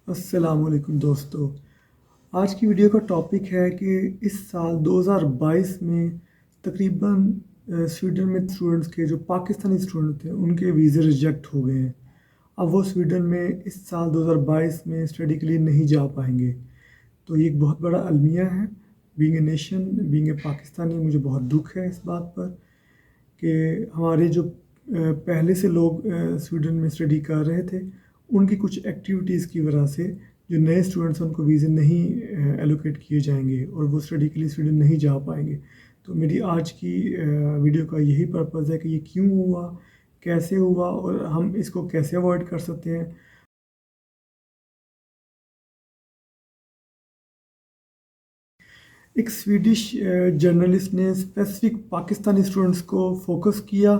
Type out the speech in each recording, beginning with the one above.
अस्सलाम वालेकुम दोस्तों। आज की वीडियो का टॉपिक है कि इस साल 2022 में तकरीबन स्वीडन में स्टूडेंट्स के जो पाकिस्तानी स्टूडेंट थे उनके वीज़े रिजेक्ट हो गए हैं। अब वो स्वीडन में इस साल 2022 में स्टडी के लिए नहीं जा पाएंगे। तो ये एक बहुत बड़ा अलमिया है। Being a nation, being a Pakistani, मुझे बहुत दुख है इस बात पर कि हमारे जो पहले से लोग स्वीडन में स्टडी कर रहे थे, उनकी कुछ एक्टिविटीज़ की वजह से जो नए स्टूडेंट्स हैं उनको वीज़े नहीं एलोकेट किए जाएंगे और वो स्टडी के लिए स्वीडन नहीं जा पाएंगे। तो मेरी आज की वीडियो का यही पर्पज़ है कि ये क्यों हुआ, कैसे हुआ और हम इसको कैसे अवॉइड कर सकते हैं। एक स्वीडिश जर्नलिस्ट ने स्पेसिफिक पाकिस्तानी स्टूडेंट्स को फोकस किया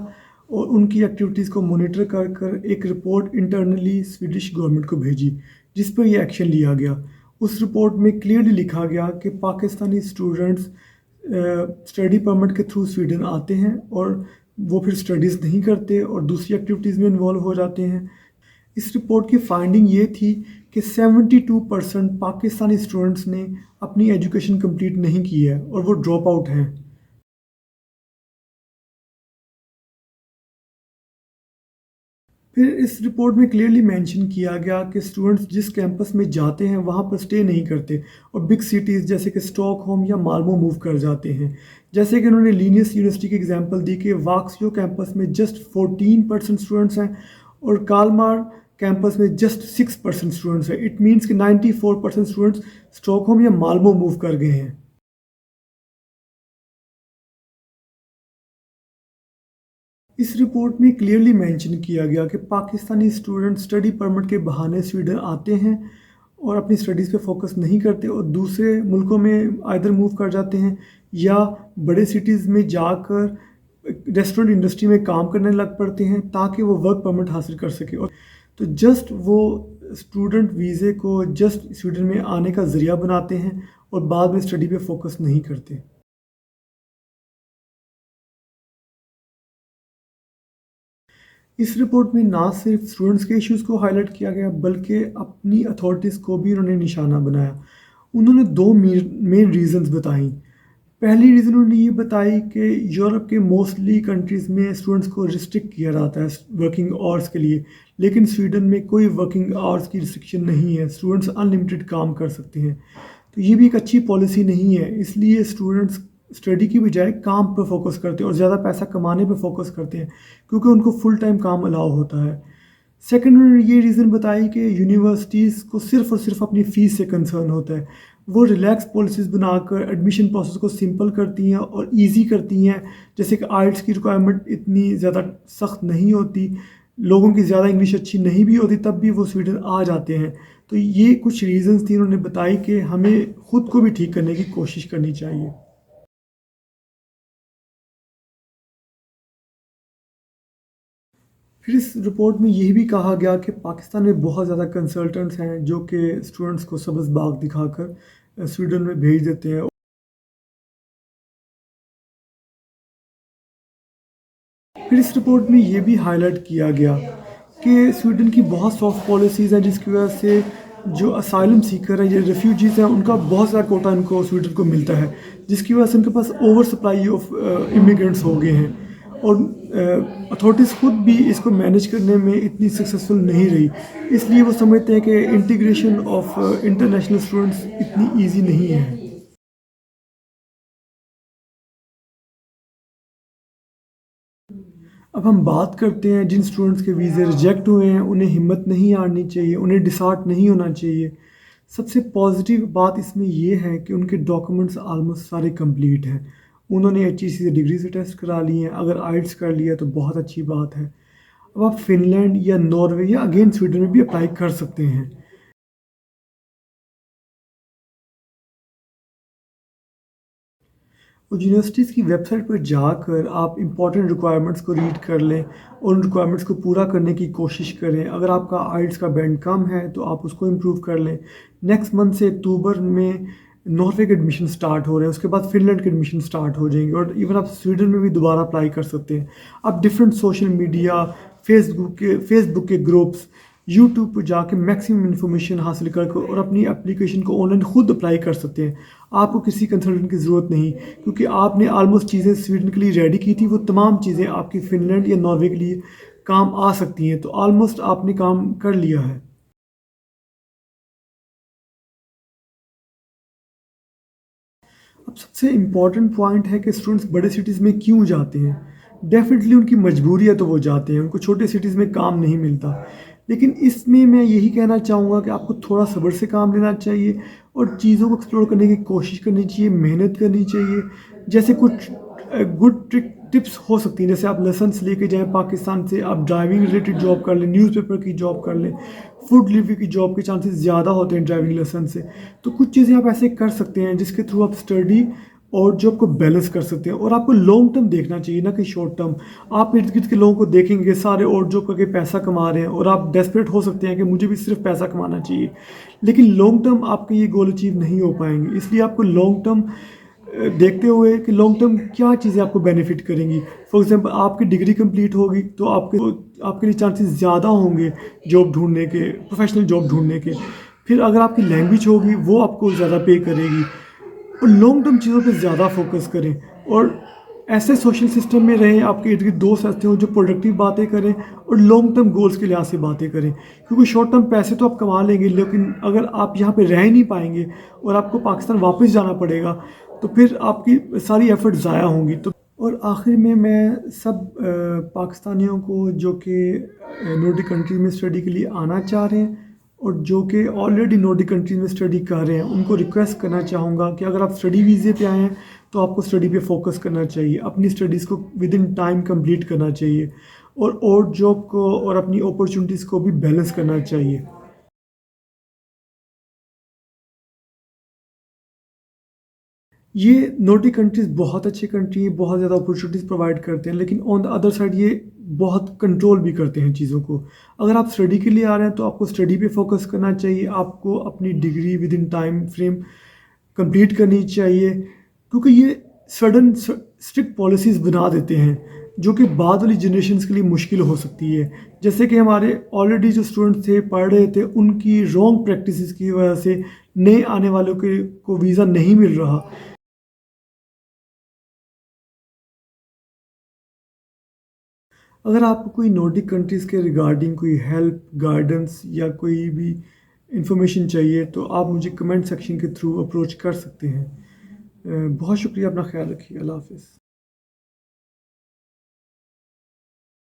और उनकी एक्टिविटीज़ को मॉनिटर कर कर एक रिपोर्ट इंटरनली स्वीडिश गवर्नमेंट को भेजी, जिस पर यह एक्शन लिया गया। उस रिपोर्ट में क्लियरली लिखा गया कि पाकिस्तानी स्टूडेंट्स स्टडी परमिट के थ्रू स्वीडन आते हैं और वो फिर स्टडीज़ नहीं करते और दूसरी एक्टिविटीज़ में इन्वॉल्व हो जाते हैं। इस रिपोर्ट की फाइंडिंग ये थी कि 72% पाकिस्तानी स्टूडेंट्स ने अपनी एजुकेशन कंप्लीट नहीं की है और वो ड्रॉप आउट हैं। फिर इस रिपोर्ट में क्लियरली मेंशन किया गया कि स्टूडेंट्स जिस कैंपस में जाते हैं वहाँ पर स्टे नहीं करते और बिग सिटीज़ जैसे कि स्टॉकहोम या माल्मो मूव कर जाते हैं। जैसे कि उन्होंने लीनियस यूनिवर्सिटी की एग्जांपल दी कि वाक्सियो कैंपस में जस्ट 14% स्टूडेंट्स हैं और कालमार कैंपस में जस्ट 6% स्टूडेंट्स हैं। इट मीन्स कि 94% स्टूडेंट्स स्टॉकहोम या माल्मो मूव कर गए हैं। इस रिपोर्ट में क्लियरली मेंशन किया गया कि पाकिस्तानी स्टूडेंट स्टडी परमिट के बहाने स्वीडन आते हैं और अपनी स्टडीज़ पे फोकस नहीं करते और दूसरे मुल्कों में आइदर मूव कर जाते हैं या बड़े सिटीज़ में जाकर रेस्टोरेंट इंडस्ट्री में काम करने लग पड़ते हैं ताकि वो वर्क परमिट हासिल कर सके। और तो जस्ट वो स्टूडेंट वीज़े को जस्ट स्वीडन में आने का ज़रिया बनाते हैं और बाद में स्टडी पे फोकस नहीं करते। इस रिपोर्ट में ना सिर्फ स्टूडेंट्स के इश्यूज़ को हाईलाइट किया गया बल्कि अपनी अथॉरिटीज़ को भी उन्होंने निशाना बनाया। उन्होंने दो मेन रीज़न्स बताई। पहली रीज़न उन्होंने ये बताई कि यूरोप के मोस्टली कंट्रीज़ में स्टूडेंट्स को रिस्ट्रिक्ट किया जाता है वर्किंग आवर्स के लिए, लेकिन स्वीडन में कोई वर्किंग आवर्स की रिस्ट्रिक्शन नहीं है। स्टूडेंट्स अनलिमिटेड काम कर सकते हैं। तो ये भी एक अच्छी पॉलिसी नहीं है, इसलिए स्टूडेंट्स स्टडी की बजाय काम पर फोकस करते हैं और ज़्यादा पैसा कमाने पर फोकस करते हैं क्योंकि उनको फुल टाइम काम अलाउ होता है। सेकेंड उन्होंने ये रीज़न बताई कि यूनिवर्सिटीज़ को सिर्फ और सिर्फ अपनी फ़ीस से कंसर्न होता है। वो रिलैक्स पॉलिसीज़ बनाकर एडमिशन प्रोसेस को सिंपल करती हैं और इजी करती हैं। जैसे कि आइल्स की रिक्वायरमेंट इतनी ज़्यादा सख्त नहीं होती, लोगों की ज़्यादा इंग्लिश अच्छी नहीं भी होती तब भी वो स्वीडन आ जाते हैं। तो ये कुछ रीज़न्स थी उन्होंने बताई कि हमें ख़ुद को भी ठीक करने की कोशिश करनी चाहिए। फिर इस रिपोर्ट में ये भी कहा गया कि पाकिस्तान में बहुत ज़्यादा कंसल्टेंट्स हैं जो कि स्टूडेंट्स को सब्ज़ बाग दिखाकर स्वीडन में भेज देते हैं। फिर इस रिपोर्ट में ये भी हाईलाइट किया गया कि स्वीडन की बहुत सॉफ्ट पॉलिसीज़ हैं जिसकी वजह से जो असाइलम सीकर हैं या रेफ्यूजीज़ हैं उनका बहुत ज़्यादा कोटा इनको स्वीडन को मिलता है, जिसकी वजह से उनके पास ओवर सप्लाई ऑफ इमिग्रेंट्स हो गए हैं और अथॉरिटीज़ खुद भी इसको मैनेज करने में इतनी सक्सेसफुल नहीं रही। इसलिए वो समझते हैं कि इंटीग्रेशन ऑफ इंटरनेशनल स्टूडेंट्स इतनी ईजी नहीं है। अब हम बात करते हैं जिन स्टूडेंट्स के वीज़े रिजेक्ट हुए हैं, उन्हें हिम्मत नहीं हारनी चाहिए, उन्हें डिसहार्ट नहीं होना चाहिए। सबसे पॉजिटिव बात इसमें ये है कि उनके डॉक्यूमेंट्स ऑलमोस्ट सारे कंप्लीट हैं। उन्होंने HEC से डिग्री से टेस्ट करा ली हैं, अगर आइल्स कर लिया तो बहुत अच्छी बात है। अब आप फ़िनलैंड या नॉर्वे या अगेन स्वीडन में भी अप्लाई कर सकते हैं। और यूनिवर्सिटीज़ की वेबसाइट पर जाकर आप इंपॉर्टेंट रिक्वायरमेंट्स को रीड कर लें और उन रिक्वायरमेंट्स को पूरा करने की कोशिश करें। अगर आपका आइल्स का बैंड कम है तो आप उसको इम्प्रूव कर लें। नेक्स्ट मंथ से अक्टूबर में नॉर्वे के एडमिशन स्टार्ट हो रहे हैं, उसके बाद फ़िनलैंड के एडमिशन स्टार्ट हो जाएंगे और इवन आप स्वीडन में भी दोबारा अप्लाई कर सकते हैं। आप डिफरेंट सोशल मीडिया, फेसबुक के ग्रुप्स यूट्यूब पर जाके मैक्सिमम इन्फॉर्मेशन हासिल कर और अपनी एप्लीकेशन को ऑनलाइन खुद अप्लाई कर सकते हैं। आपको किसी कंसल्टेंट की ज़रूरत नहीं, क्योंकि आपने ऑलमोस्ट चीज़ें स्वीडन के लिए रेडी की थी, वो तमाम चीज़ें आपकी फ़िनलैंड या नॉर्वे के लिए काम आ सकती हैं, तो ऑलमोस्ट आपने काम कर लिया है। अब सबसे इम्पॉर्टेंट पॉइंट है कि स्टूडेंट्स बड़े सिटीज़ में क्यों जाते हैं। डेफिनेटली उनकी मजबूरी है तो वो जाते हैं, उनको छोटे सिटीज़ में काम नहीं मिलता। लेकिन इसमें मैं यही कहना चाहूँगा कि आपको थोड़ा सब्र से काम लेना चाहिए और चीज़ों को एक्सप्लोर करने की कोशिश करनी चाहिए, मेहनत करनी चाहिए। जैसे कुछ गुड टिप्स हो सकती हैं, जैसे आप लाइसेंस लेके जाएँ पाकिस्तान से, आप ड्राइविंग रिलेटेड जॉब कर लें, न्यूज़पेपर की जॉब कर लें, फूड डिलीवरी की जॉब के चांसेस ज़्यादा होते हैं ड्राइविंग लाइसेंस से। तो कुछ चीज़ें आप ऐसे कर सकते हैं जिसके थ्रू आप स्टडी और जॉब को बैलेंस कर सकते हैं, और आपको लॉन्ग टर्म देखना चाहिए, ना कि शॉर्ट टर्म। आप इर्द गिर्द के लोगों को देखेंगे सारे और जॉब करके पैसा कमा रहे हैं, और आप डेस्परेट हो सकते हैं कि मुझे भी सिर्फ पैसा कमाना चाहिए, लेकिन लॉन्ग टर्म आपके ये गोल अचीव नहीं हो पाएंगे। इसलिए आपको लॉन्ग टर्म देखते हुए कि लॉन्ग टर्म क्या चीज़ें आपको बेनिफिट करेंगी। फॉर एग्जांपल आपकी डिग्री कंप्लीट होगी तो आपके लिए चांसेस ज़्यादा होंगे जॉब ढूंढने के, प्रोफेशनल जॉब ढूंढने के। फिर अगर आपकी लैंग्वेज होगी वो आपको ज़्यादा पे करेगी, और लॉन्ग टर्म चीज़ों पे ज़्यादा फोकस करें, और ऐसे सोशल सिस्टम में रहें आपके इर्द गिर्द दोस्त ऐसे हों जो प्रोडक्टिव बातें करें और लॉन्ग टर्म गोल्स के लिहाज से बातें करें। क्योंकि शॉर्ट टर्म पैसे तो आप कमा लेंगे, लेकिन अगर आप यहाँ पे रह ही नहीं पाएंगे और आपको पाकिस्तान वापस जाना पड़ेगा, तो फिर आपकी सारी एफर्ट ज़ाया होंगी। तो और आखिर में मैं सब पाकिस्तानियों को जो कि नॉर्डिक कंट्रीज में स्टडी के लिए आना चाह रहे हैं और जो कि ऑलरेडी नॉर्डिक कंट्रीज में स्टडी कर रहे हैं, उनको रिक्वेस्ट करना चाहूँगा कि अगर आप स्टडी वीज़े पे आए हैं तो आपको स्टडी पे फोकस करना चाहिए, अपनी स्टडीज़ को विद इन टाइम कंप्लीट करना चाहिए, और जॉब को और अपनी अपॉर्चुनिटीज़ को भी बैलेंस करना चाहिए। ये नॉर्डिक कंट्रीज़ बहुत अच्छी कंट्री हैं, बहुत ज़्यादा अपॉर्चुनिटीज़ प्रोवाइड करते हैं, लेकिन ऑन द अदर साइड ये बहुत कंट्रोल भी करते हैं चीज़ों को। अगर आप स्टडी के लिए आ रहे हैं तो आपको स्टडी पे फोकस करना चाहिए, आपको अपनी degree with in time frame complete करनी चाहिए, क्योंकि ये सडन स्ट्रिक्ट पॉलिसीज़ बना देते हैं जो कि बाद वाली जनरेशन्स के लिए मुश्किल हो सकती है। जैसे कि हमारे ऑलरेडी जो स्टूडेंट्स थे पढ़ रहे थे, उनकी रॉन्ग प्रैक्टिसेस की वजह से नए आने वालों के को वीज़ा नहीं मिल रहा। अगर आपको कोई नॉर्डिक कंट्रीज़ के रिगार्डिंग कोई हेल्प, गाइडेंस या कोई भी इंफॉर्मेशन चाहिए तो आप मुझे कमेंट सेक्शन के थ्रू अप्रोच कर सकते हैं। बहुत शुक्रिया, अपना ख्याल रखिए। अल्लाह हाफ़िज़।